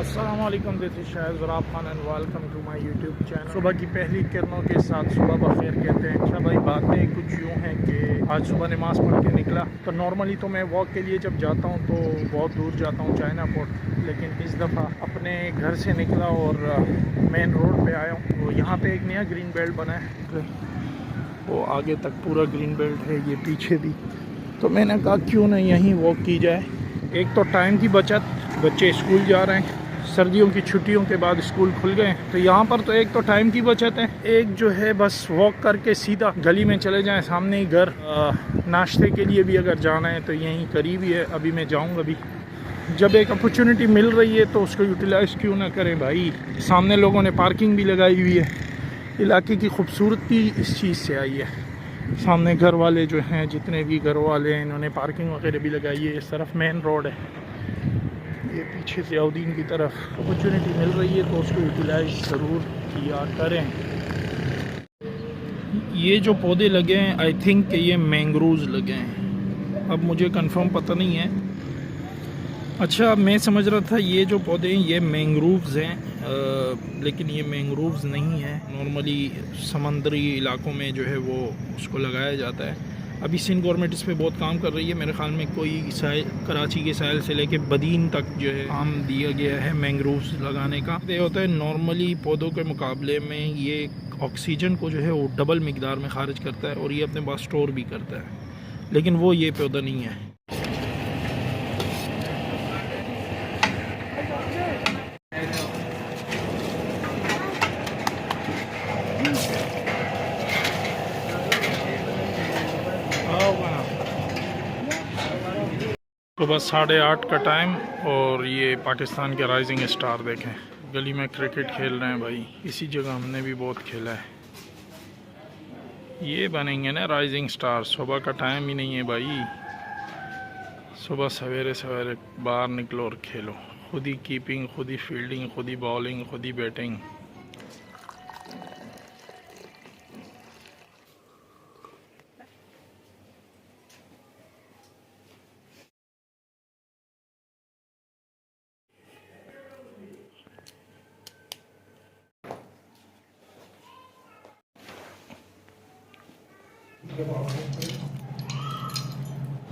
अस्सलामुअलैकुम, this is Shahid Zarab Khan and welcome to my YouTube channel. सुबह की पहली किरणों के साथ सुबह बखैर कहते हैं। अच्छा भाई, बातें कुछ यूँ हैं कि आज सुबह नमाज़ पढ़ के निकला तो नॉर्मली तो मैं वॉक के लिए जब जाता हूँ तो बहुत दूर जाता हूँ, चाइना पोर्ट, लेकिन इस दफ़ा अपने घर से निकला और मेन रोड पे आया हूँ। तो यहाँ पे एक नया ग्रीन बेल्ट बना है, वो आगे तक पूरा ग्रीन बेल्ट है, ये पीछे भी। तो मैंने कहा क्यों नहीं यहीं वॉक की जाए। एक तो टाइम की बचत, बच्चे स्कूल जा रहे हैं, सर्दियों की छुट्टियों के बाद स्कूल खुल गए, तो यहाँ पर तो एक तो टाइम की बचत है, एक जो है बस वॉक करके सीधा गली में चले जाएं, सामने ही घर। नाश्ते के लिए भी अगर जाना है तो यहीं करीब ही है। अभी मैं जाऊँगा, अभी जब एक अपॉर्चुनिटी मिल रही है तो उसको यूटिलाइज़ क्यों ना करें भाई। सामने लोगों ने पार्किंग भी लगाई हुई है, इलाके की खूबसूरती इस चीज़ से आई है। सामने घर वाले जो हैं, जितने भी घर वाले हैं, इन्होंने पार्किंग वगैरह भी लगाई है। इस तरफ मेन रोड है, ये पीछे से अवदीन की तरफ। अपॉर्चुनिटी मिल रही है तो उसको यूटिलाइज ज़रूर किया करें। ये जो पौधे लगे हैं, आई थिंक कि ये मैंग्रोव्स लगे हैं, अब मुझे कंफर्म पता नहीं है। अच्छा, मैं समझ रहा था ये जो पौधे हैं ये मैंग्रोव्स हैं, लेकिन ये मैंग्रोव्स नहीं है। नॉर्मली समंदरी इलाकों में जो है वो उसको लगाया जाता है। अभी सिंध गवर्नमेंट इस पर बहुत काम कर रही है। मेरे ख्याल में कोई कराची के साहिल से लेके बदीन तक जो है काम दिया गया है मैंग्रोव्स लगाने का। ये होता है नॉर्मली पौधों के मुकाबले में ये ऑक्सीजन को जो है वो डबल मिकदार में खारिज करता है और ये अपने पास स्टोर भी करता है, लेकिन वो ये पौधा नहीं है। तो बस 8:30 का टाइम और ये पाकिस्तान के राइजिंग स्टार देखें, गली में क्रिकेट खेल रहे हैं भाई। इसी जगह हमने भी बहुत खेला है। ये बनेंगे ना राइजिंग स्टार। सुबह का टाइम ही नहीं है भाई, सुबह सवेरे सवेरे बाहर निकलो और खेलो। खुद ही कीपिंग, खुद ही फील्डिंग, खुद ही बॉलिंग, खुद ही बैटिंग।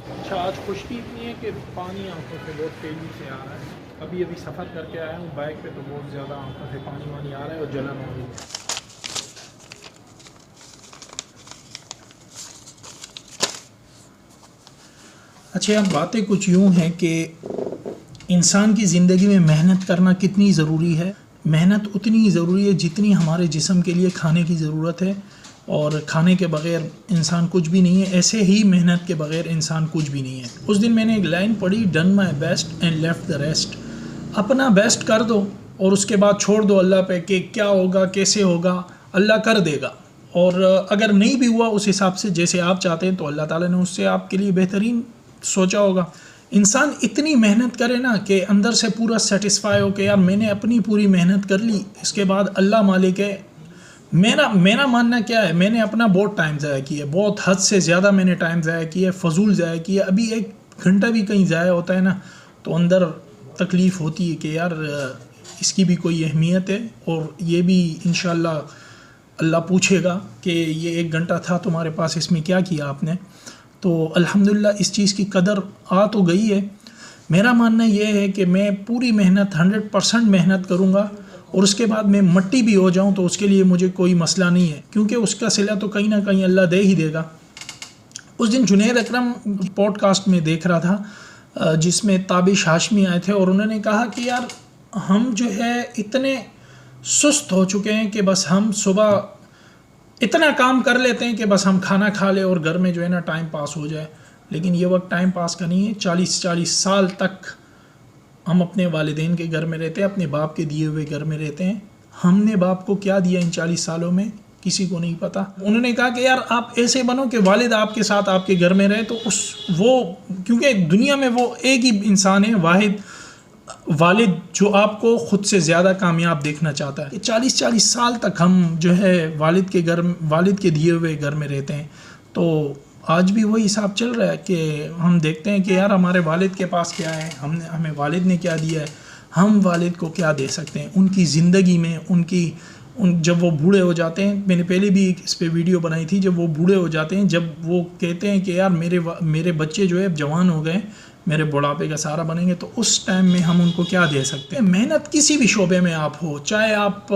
अच्छा, आज खुशकी इतनी है कि पानी आंखों से बहुत तेज़ी से आ रहा है। अभी अभी सफ़र करके आया हूँ बाइक पे, तो बहुत ज़्यादा आंखों से पानी वानी आ रहा है और जलन हो रही है। अच्छा, अब बातें कुछ यूँ हैं कि इंसान की ज़िंदगी में मेहनत करना कितनी ज़रूरी है। मेहनत उतनी ज़रूरी है जितनी हमारे जिस्म के लिए खाने की ज़रूरत है, और खाने के बग़ैर इंसान कुछ भी नहीं है। ऐसे ही मेहनत के बग़ैर इंसान कुछ भी नहीं है। उस दिन मैंने एक लाइन पढ़ी, done my best and left the rest. अपना बेस्ट कर दो और उसके बाद छोड़ दो अल्लाह पे कि क्या होगा, कैसे होगा, अल्लाह कर देगा। और अगर नहीं भी हुआ उस हिसाब से जैसे आप चाहते हैं तो अल्लाह ताला ने उससे आपके लिए बेहतरीन सोचा होगा। इंसान इतनी मेहनत करे ना कि अंदर से पूरा सेटिस्फाई हो कि यार मैंने अपनी पूरी मेहनत कर ली, इसके बाद अल्लाह मालिक है। मेरा मानना क्या है, मैंने अपना बहुत टाइम ज़ाया किया, बहुत हद से ज़्यादा मैंने टाइम ज़ाया किया, फजूल ज़ाया किया। अभी 1 घंटा भी कहीं ज़ाया होता है ना तो अंदर तकलीफ़ होती है कि यार इसकी भी कोई अहमियत है, और ये भी इंशाअल्लाह अल्लाह पूछेगा कि ये 1 घंटा था तुम्हारे पास, इसमें क्या किया आपने। तो अल्हम्दुलिल्लाह इस चीज़ की कदर आ तो गई है। मेरा मानना ये है कि मैं पूरी मेहनत 100% मेहनत करूँगा और उसके बाद मैं मट्टी भी हो जाऊं तो उसके लिए मुझे कोई मसला नहीं है, क्योंकि उसका सिला तो कहीं ना कहीं अल्लाह दे ही देगा। उस दिन जुनैद अकरम की पॉडकास्ट में देख रहा था जिसमें ताबिश हाशमी आए थे, और उन्होंने कहा कि यार हम जो है इतने सुस्त हो चुके हैं कि बस हम सुबह इतना काम कर लेते हैं कि बस हम खाना खा ले और घर में जो है ना टाइम पास हो जाए। लेकिन ये वक्त टाइम पास का नहीं है। 40-40 साल तक हम अपने वालिदैन के घर में रहते हैं, अपने बाप के दिए हुए घर में रहते हैं। हमने बाप को क्या दिया इन 40 सालों में, किसी को नहीं पता। उन्होंने कहा कि यार आप ऐसे बनो कि वालिद आपके साथ आपके घर में रहे, तो क्योंकि दुनिया में वो एक ही इंसान है वाहिद, वालिद, जो आपको ख़ुद से ज़्यादा कामयाब देखना चाहता है। 40-40 साल तक हम जो है वालिद के दिए हुए घर में रहते हैं। तो आज भी वही हिसाब चल रहा है कि हम देखते हैं कि यार हमारे वालिद के पास क्या है, हमें वालिद ने क्या दिया है। हम वालिद को क्या दे सकते हैं उनकी ज़िंदगी में, जब वो बूढ़े हो जाते हैं। मैंने पहले भी एक इस पे वीडियो बनाई थी, जब वो बूढ़े हो जाते हैं, जब वो कहते हैं कि यार मेरे बच्चे जो है अब जवान हो गए, मेरे बुढ़ापे का सहारा बनेंगे, तो उस टाइम में हम उनको क्या दे सकते हैं। मेहनत किसी भी शोबे में आप हो, चाहे आप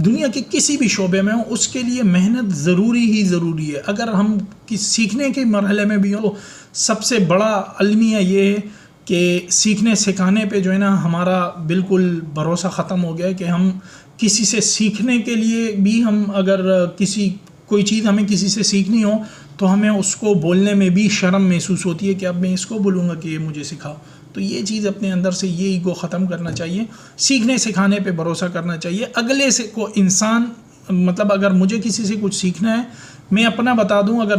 दुनिया के किसी भी शोबे में हो, उसके लिए मेहनत ज़रूरी ही ज़रूरी है। अगर हम सीखने के मरहले में भी हो, सबसे बड़ा अलमिया ये है कि सीखने सिखाने पे जो है ना हमारा बिल्कुल भरोसा ख़त्म हो गया है कि हम किसी से सीखने के लिए भी, हम अगर कोई चीज़ हमें किसी से सीखनी हो तो हमें उसको बोलने में भी शर्म महसूस होती है कि अब मैं इसको बोलूँगा कि ये मुझे सिखाओ। तो ये चीज़ अपने अंदर से ये ईगो ख़त्म करना चाहिए, सीखने सिखाने पे भरोसा करना चाहिए। अगले से को इंसान, मतलब अगर मुझे किसी से कुछ सीखना है, मैं अपना बता दूं, अगर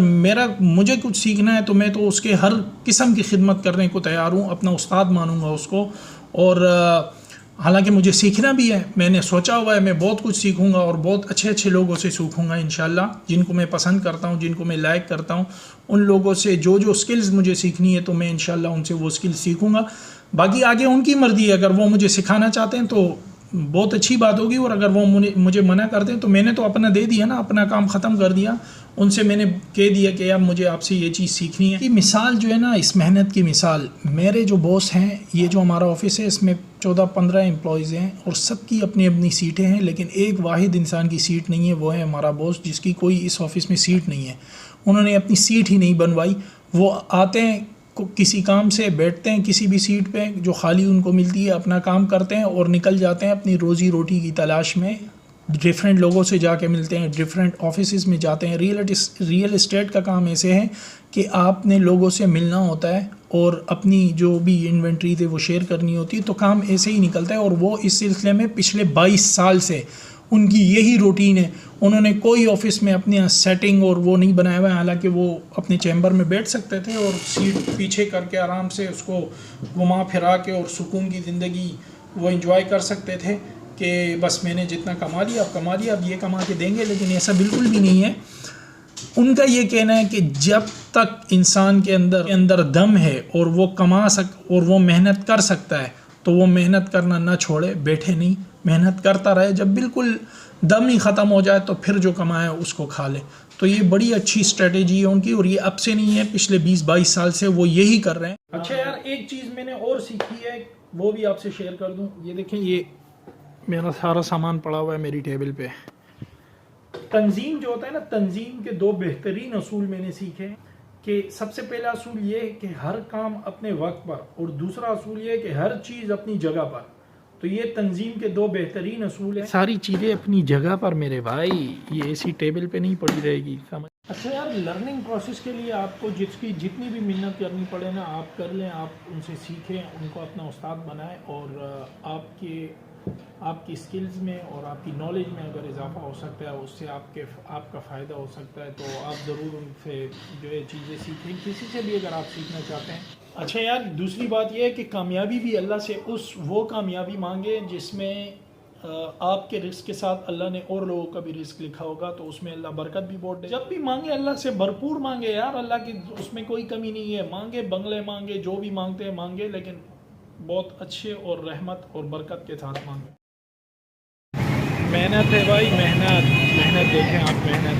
मुझे कुछ सीखना है तो मैं तो उसके हर किस्म की खिदमत करने को तैयार हूँ, अपना उस्ताद मानूंगा उसको। और हालांकि मुझे सीखना भी है, मैंने सोचा हुआ है मैं बहुत कुछ सीखूंगा और बहुत अच्छे अच्छे लोगों से सीखूंगा इंशाल्लाह, जिनको मैं पसंद करता हूं, जिनको मैं लाइक करता हूं, उन लोगों से जो स्किल्स मुझे सीखनी है तो मैं इंशाल्लाह उनसे वो स्किल्स सीखूंगा। बाकी आगे उनकी मर्जी है, अगर वो मुझे सिखाना चाहते हैं तो बहुत अच्छी बात होगी, और अगर वो मुझे मना कर दें तो मैंने तो अपना दे दिया ना, अपना काम ख़त्म कर दिया। उनसे मैंने कह दिया कि यार मुझे आपसे ये चीज़ सीखनी है। ये मिसाल जो है ना, इस मेहनत की मिसाल, मेरे जो बॉस हैं, ये जो हमारा ऑफिस है इसमें 14-15 एम्प्लॉयज़ हैं और सबकी अपनी अपनी सीटें हैं, लेकिन एक वाहिद इंसान की सीट नहीं है, वो है हमारा बॉस, जिसकी कोई इस ऑफिस में सीट नहीं है। उन्होंने अपनी सीट ही नहीं बनवाई। वो आते हैं किसी काम से, बैठते हैं किसी भी सीट पे जो खाली उनको मिलती है, अपना काम करते हैं और निकल जाते हैं अपनी रोज़ी रोटी की तलाश में। डिफरेंट लोगों से जाके मिलते हैं, डिफरेंट ऑफिसेज़ में जाते हैं। रियल इस्टेट का काम ऐसे है कि आपने लोगों से मिलना होता है और अपनी जो भी इन्वेंट्री थे वो शेयर करनी होती है, तो काम ऐसे ही निकलता है। और वो इस सिलसिले में पिछले 22 साल से उनकी यही रूटीन है। उन्होंने कोई ऑफिस में अपनी सेटिंग और वो नहीं बनाया हुआ है, हालांकि वो अपने चैम्बर में बैठ सकते थे और सीट पीछे करके आराम से उसको घुमा फिरा के और सुकून की ज़िंदगी वो एंजॉय कर सकते थे कि बस मैंने जितना कमा लिया अब ये कमा के देंगे, लेकिन ऐसा बिल्कुल भी नहीं है। उनका ये कहना है कि जब तक इंसान के अंदर दम है और वो और वो मेहनत कर सकता है तो वो मेहनत करना ना छोड़े, बैठे नहीं, मेहनत करता रहे। जब बिल्कुल दम ही ख़त्म हो जाए तो फिर जो कमाए उसको खा ले। तो ये बड़ी अच्छी स्ट्रेटेजी है उनकी, और ये अब से नहीं है, पिछले 20-22 साल से वो यही कर रहे हैं। अच्छा यार, एक चीज़ मैंने और सीखी है, वो भी आपसे शेयर कर दूं। ये देखें, ये मेरा सारा सामान पड़ा हुआ है मेरी टेबल पे। तंजीम जो होता है ना, तंजीम के 2 बेहतरीन असूल मैंने सीखे कि सबसे पहला असूल ये है कि हर काम अपने वक्त पर, और दूसरा असूल ये है कि हर चीज़ अपनी जगह पर। तो ये तंजीम के 2 बेहतरीन असूल हैं। सारी चीज़ें अपनी जगह पर मेरे भाई, ये ऐसी टेबल पे नहीं पड़ी रहेगी, समझ। अच्छा यार, लर्निंग प्रोसेस के लिए आपको जितनी भी मेहनत करनी पड़े ना, आप कर लें, आप उनसे सीखें, उनको अपना उस्ताद बनाएं, और आपकी स्किल्स में और आपकी नॉलेज में अगर इजाफा हो सकता है, उससे आपका फ़ायदा हो सकता है, तो आप ज़रूर उनसे जो है चीज़ें सीखें, किसी से भी अगर आप सीखना चाहते हैं। अच्छा यार, दूसरी बात यह है कि कामयाबी भी अल्लाह से वो कामयाबी मांगे जिसमें आपके रिस्क के साथ अल्लाह ने और लोगों का भी रिस्क लिखा होगा, तो उसमें अल्लाह बरकत भी बहुत दे। जब भी मांगे अल्लाह से भरपूर मांगे यार, अल्लाह की उसमें कोई कमी नहीं है। मांगे बंगले, मांगे जो भी मांगते हैं मांगे, लेकिन बहुत अच्छे और रहमत और बरकत के साथ मांगे। मेहनत है भाई, मेहनत देखें आप, मेहनत।